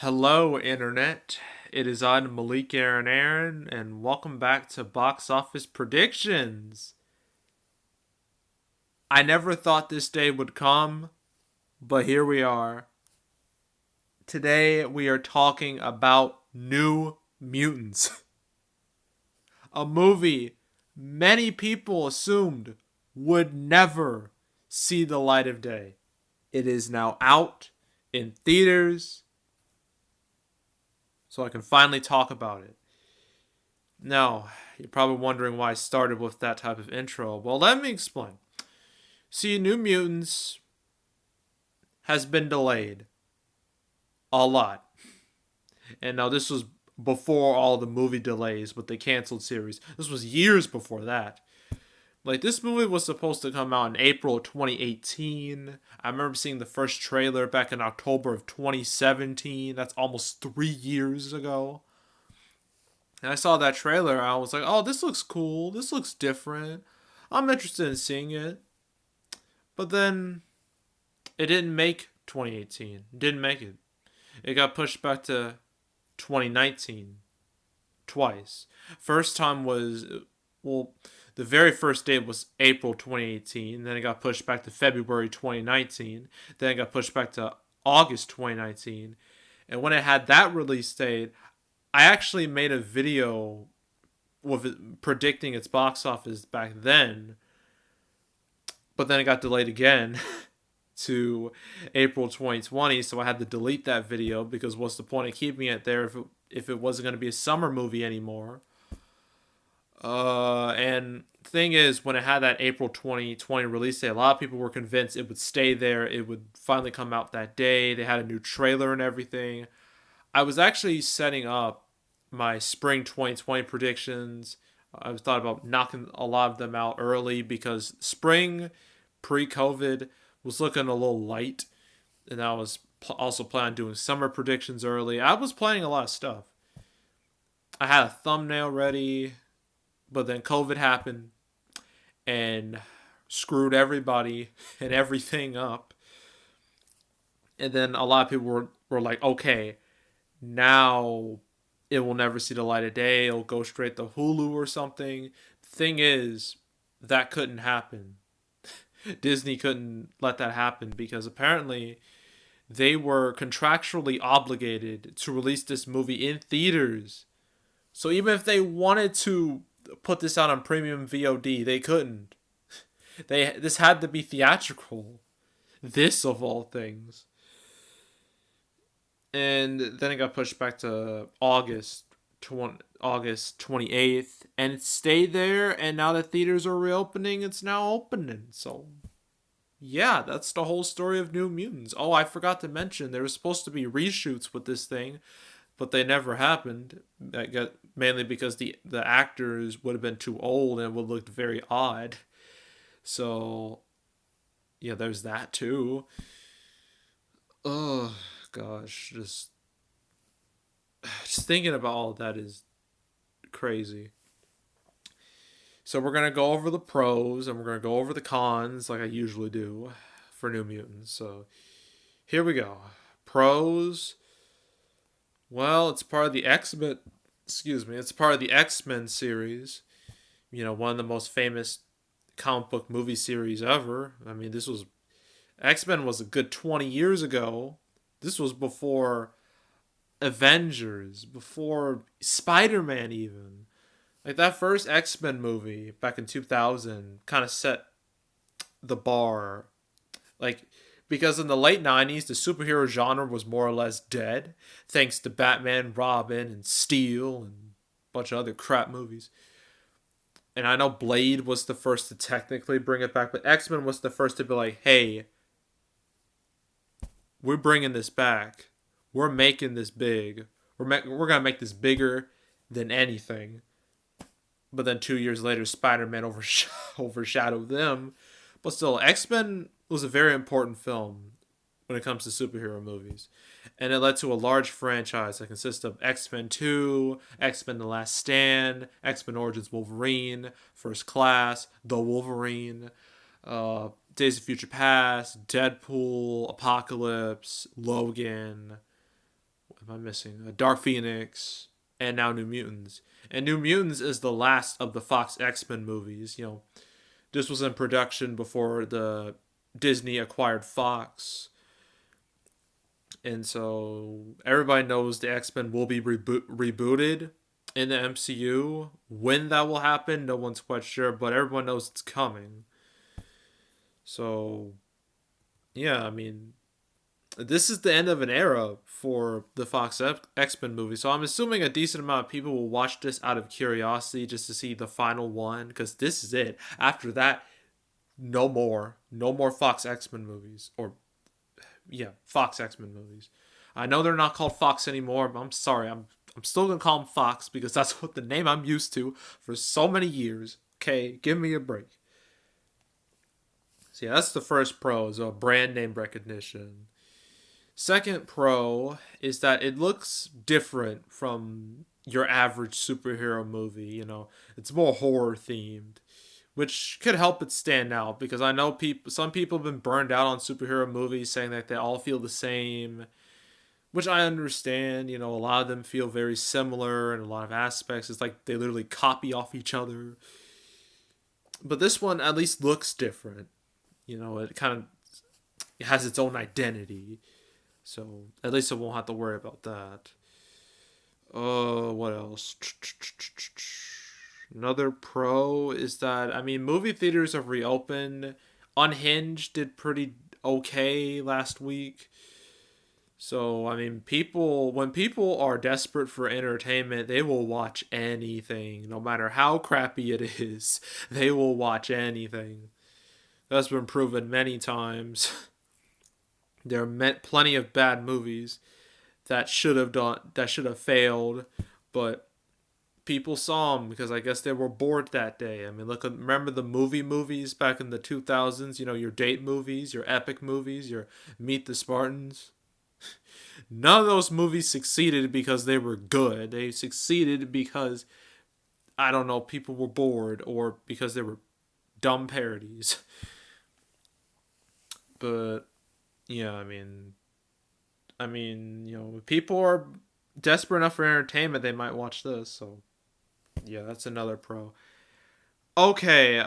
Hello, Internet. It is I, Malik Aaron, and welcome back to Box Office Predictions. I never thought this day would come, but here we are. Today, we are talking about New Mutants, a movie many people assumed would never see the light of day. It is now out in theaters, so I can finally talk about it. Now, you're probably wondering why I started with that type of intro. Well, let me explain. See, New Mutants has been delayed a lot. And now this was before all the movie delays with the canceled series. This was years before that. Like, this movie was supposed to come out in April of 2018. I remember seeing the first trailer back in October of 2017. That's almost 3 years ago. And I saw that trailer, I was like, oh, this looks cool. This looks different. I'm interested in seeing it. But then it didn't make 2018. It didn't make it. It got pushed back to 2019 twice. First time was, well, the very first date was April 2018. Then it got pushed back to February 2019. Then it got pushed back to August 2019. And when it had that release date, I actually made a video with it predicting its box office back then, but then it got delayed again to April 2020, so I had to delete that video because what's the point of keeping it there if it wasn't going to be a summer movie anymore? And thing is, when it had that April 2020 release date, a lot of people were convinced it would stay there. It would finally come out that day. They had a new trailer and everything. I was actually setting up my spring 2020 predictions. I thought about knocking a lot of them out early because spring pre-COVID was looking a little light, and I was also planning on doing summer predictions early. I was planning a lot of stuff. I had a thumbnail ready, but then COVID happened and screwed everybody and everything up. And then a lot of people were like, okay, now it will never see the light of day. It'll go straight to Hulu or something. Thing is, that couldn't happen. Disney couldn't let that happen because apparently they were contractually obligated to release this movie in theaters. So even if they wanted to put this out on premium VOD, they couldn't. This had to be theatrical. This of all things. And then it got pushed back to August 28th, and it stayed there, and now that theaters are reopening, it's now opening. So yeah, that's the whole story of New Mutants. Oh, I forgot to mention there was supposed to be reshoots with this thing, but they never happened. That got mainly because the actors would have been too old and it would have looked very odd. So yeah, there's that too. Oh gosh, just thinking about all of that is crazy. So we're gonna go over the pros and we're gonna go over the cons like I usually do for New Mutants. So here we go. Pros. Well, it's part of the X-Men. Excuse me. It's part of the X-Men series. You know, one of the most famous comic book movie series ever. I mean, this was X-Men was a good 20 years ago. This was before Avengers, before Spider-Man even. Like that first X-Men movie back in 2000 kind of set the bar. Like because in the late 90s the superhero genre was more or less dead thanks to Batman, Robin and Steel and a bunch of other crap movies. And I know Blade was the first to technically bring it back, but X-Men was the first to be like, "Hey, we're bringing this back. We're making this big. We're gonna make this bigger than anything." But then 2 years later, Spider-Man overshadowed them. But still, X-Men was a very important film when it comes to superhero movies. And it led to a large franchise that consists of X-Men 2, X-Men The Last Stand, X-Men Origins Wolverine, First Class, The Wolverine, Days of Future Past, Deadpool, Apocalypse, Logan, What am I missing? Dark Phoenix, and now New Mutants. And New Mutants is the last of the Fox X-Men movies. This was in production before the Disney acquired Fox. And so everybody knows the X-Men will be rebooted in the MCU. When that will happen, no one's quite sure, but everyone knows it's coming. So, yeah, I mean, this is the end of an era for the Fox X-Men movie. So I'm assuming a decent amount of people will watch this out of curiosity just to see the final one, because this is it. After that, no more. No more Fox X-Men movies. Or, yeah, Fox X-Men movies. I know they're not called Fox anymore, but I'm sorry. I'm still going to call them Fox because that's what the name I'm used to for so many years. Okay, give me a break. So yeah, that's the first pro, is a brand name recognition. Second pro is that it looks different from your average superhero movie. It's more horror themed, which could help it stand out, because I know some people have been burned out on superhero movies saying that they all feel the same, which I understand. A lot of them feel very similar in a lot of aspects. It's like they literally copy off each other. But this one at least looks different. It kind of it has its own identity. So at least I won't have to worry about that. What else? Another pro is that, I mean, movie theaters have reopened. Unhinged did pretty okay last week. So, I mean, when people are desperate for entertainment, they will watch anything, no matter how crappy it is. They will watch anything. That's been proven many times. There are plenty of bad movies that should have failed, but people saw them because I guess they were bored that day. I mean, remember the movies back in the 2000s? Your date movies, your epic movies, your Meet the Spartans. None of those movies succeeded because they were good. They succeeded because, I don't know, people were bored, or because they were dumb parodies. But yeah, if people are desperate enough for entertainment, they might watch this. So yeah, that's another pro. Okay,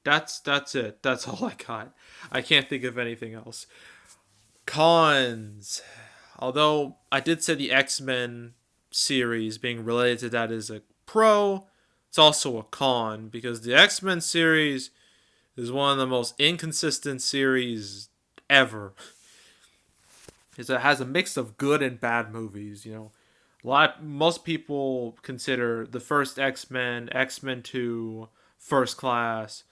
that's it. That's all I got. I can't think of anything else. Cons. Although I did say the X-Men series being related to that is a pro, it's also a con, because the X-Men series is one of the most inconsistent series ever. It has a mix of good and bad movies. Most people consider the first X-Men, X-Men 2, First Class,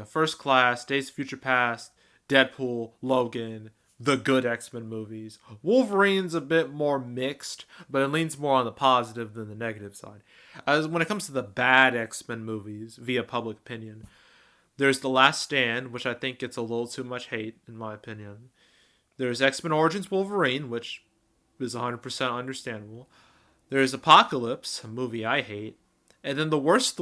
First Class, Days of Future Past, Deadpool, Logan, the good X-Men movies. Wolverine's a bit more mixed, but it leans more on the positive than the negative side. As when it comes to the bad X-Men movies, via public opinion, there's The Last Stand, which I think gets a little too much hate, in my opinion. There's X-Men Origins Wolverine, which is 100% understandable. There's Apocalypse, a movie I hate. And then the worst,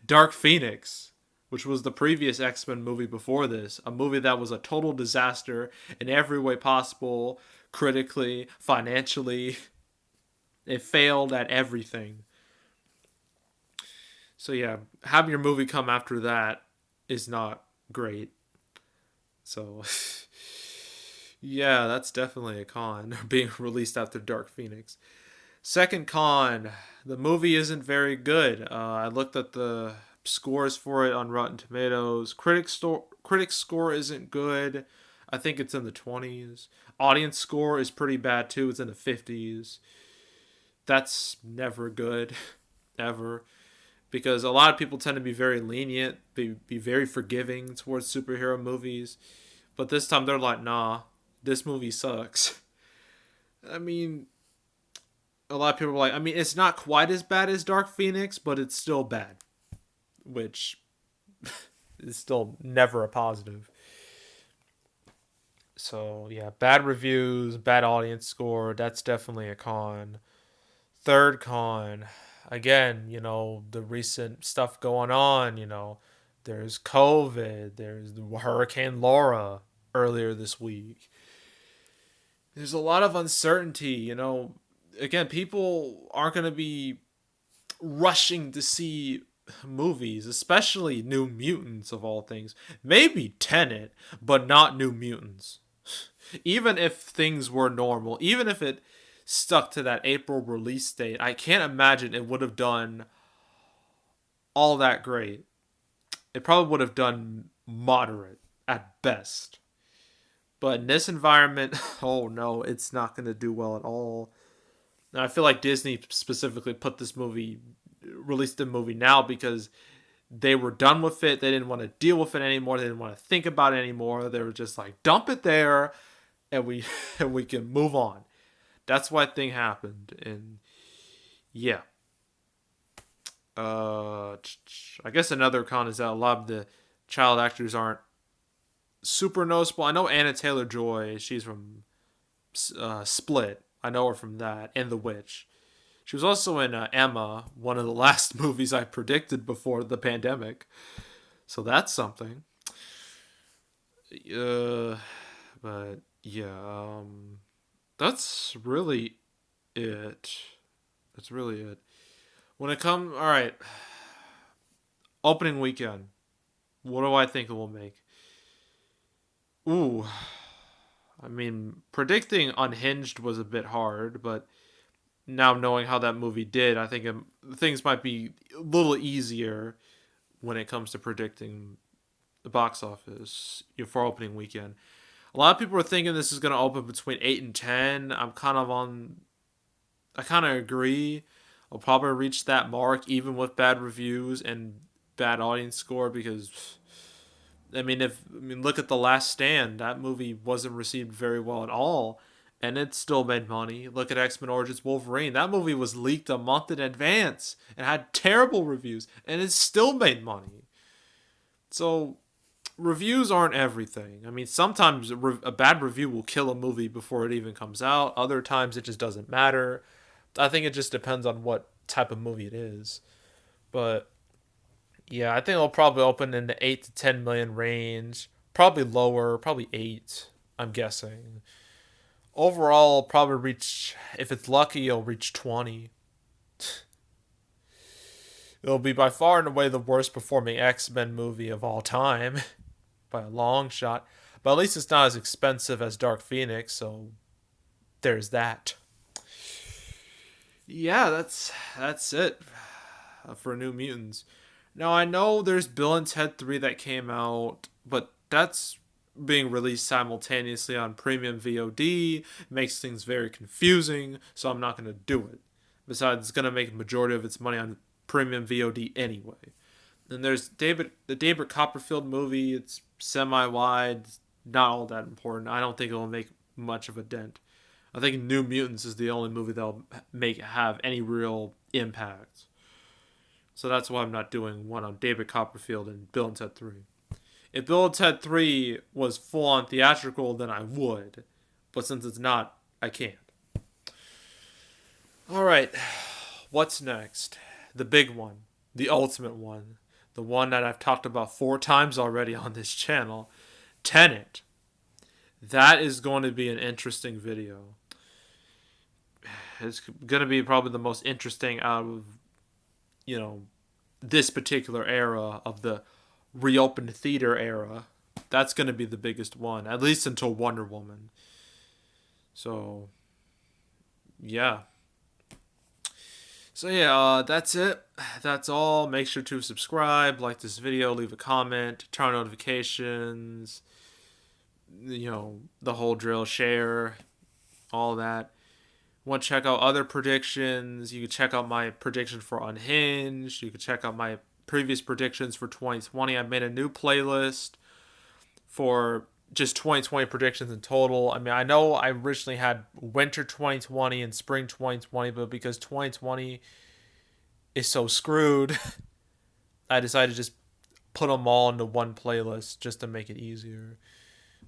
Dark Phoenix, which was the previous X-Men movie before this. A movie that was a total disaster in every way possible, critically, financially. It failed at everything. So yeah, having your movie come after that is not great. So yeah, that's definitely a con, being released after Dark Phoenix. Second con, the movie isn't very good. I looked at the scores for it on Rotten Tomatoes. Critics score isn't good. I think it's in the 20s. Audience score is pretty bad too. It's in the 50s. That's never good, ever. Because a lot of people tend to be very lenient, be very forgiving towards superhero movies. But this time they're like, nah, this movie sucks. I mean, a lot of people are like, it's not quite as bad as Dark Phoenix, but it's still bad. Which is still never a positive. So, yeah, bad reviews, bad audience score, that's definitely a con. Third con, again, the recent stuff going on, there's COVID, there's Hurricane Laura earlier this week. There's a lot of uncertainty, Again, people aren't going to be rushing to see movies, especially New Mutants of all things. Maybe Tenet, but not New Mutants. Even if things were normal, even if it stuck to that April release date, I can't imagine it would have done all that great. It probably would have done moderate at best. But in this environment, oh no, it's not going to do well at all. And I feel like Disney specifically released the movie now because they were done with it. They didn't want to deal with it anymore. They didn't want to think about it anymore. They were just like, dump it there, and we and we can move on. That's why thing happened, and yeah. I guess another con is that a lot of the child actors aren't super noticeable. I know Anna Taylor Joy. She's from Split. I know her from that and The Witch. She was also in Emma, one of the last movies I predicted before the pandemic. So that's something. Uh, but yeah, that's really it. That's really it. When it comes, all right, opening weekend. What do I think it will make? Ooh, I mean, predicting Unhinged was a bit hard, but now knowing how that movie did, I think things might be a little easier when it comes to predicting the box office for opening weekend. A lot of people are thinking this is going to open between 8 and 10. I kind of agree. I'll probably reach that mark even with bad reviews and bad audience score because look at The Last Stand. That movie wasn't received very well at all, and it still made money. Look at X-Men Origins Wolverine. That movie was leaked a month in advance and had terrible reviews, and it still made money. So reviews aren't everything. I mean, sometimes a bad review will kill a movie before it even comes out. Other times it just doesn't matter. I think it just depends on what type of movie it is. But yeah, I think it'll probably open in the 8 to 10 million range. Probably lower, probably 8, I'm guessing. Overall, probably reach, if it's lucky, it'll reach 20. It'll be by far and away the worst performing X-Men movie of all time. By a long shot. But at least it's not as expensive as Dark Phoenix, so there's that. Yeah, that's it for New Mutants. Now I know there's Bill and Ted 3 that came out, but that's being released simultaneously on premium VOD. It makes things very confusing, so I'm not going to do it. Besides, it's going to make a majority of its money on premium VOD anyway. Then there's the David Copperfield movie. It's semi-wide, not all that important. I don't think it will make much of a dent. I think New Mutants is the only movie that'll have any real impact. So that's why I'm not doing one on David Copperfield and Bill and Ted 3. If Bill and Ted 3 was full on theatrical, then I would. But since it's not, I can't. Alright, what's next? The big one. The ultimate one. The one that I've talked about 4 times already on this channel. Tenet. That is going to be an interesting video. It's going to be probably the most interesting out of, this particular era of the reopened theater era. That's going to be the biggest one, at least until Wonder Woman. So, yeah. So yeah, that's it. That's all. Make sure to subscribe, like this video, leave a comment, turn on notifications, the whole drill, share, all that. Want to check out other predictions? You can check out my prediction for Unhinged. You can check out my previous predictions for 2020. I made a new playlist for just 2020 predictions in total. I mean, I know I originally had winter 2020 and spring 2020, but because 2020 is so screwed, I decided to just put them all into one playlist just to make it easier.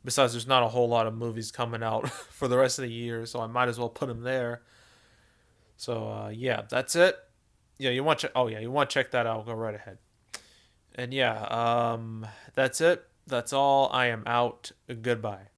Besides, there's not a whole lot of movies coming out for the rest of the year, so I might as well put them there. So yeah, that's it. Yeah, you want to check that out? Go right ahead. And yeah, that's it. That's all. I am out. Goodbye.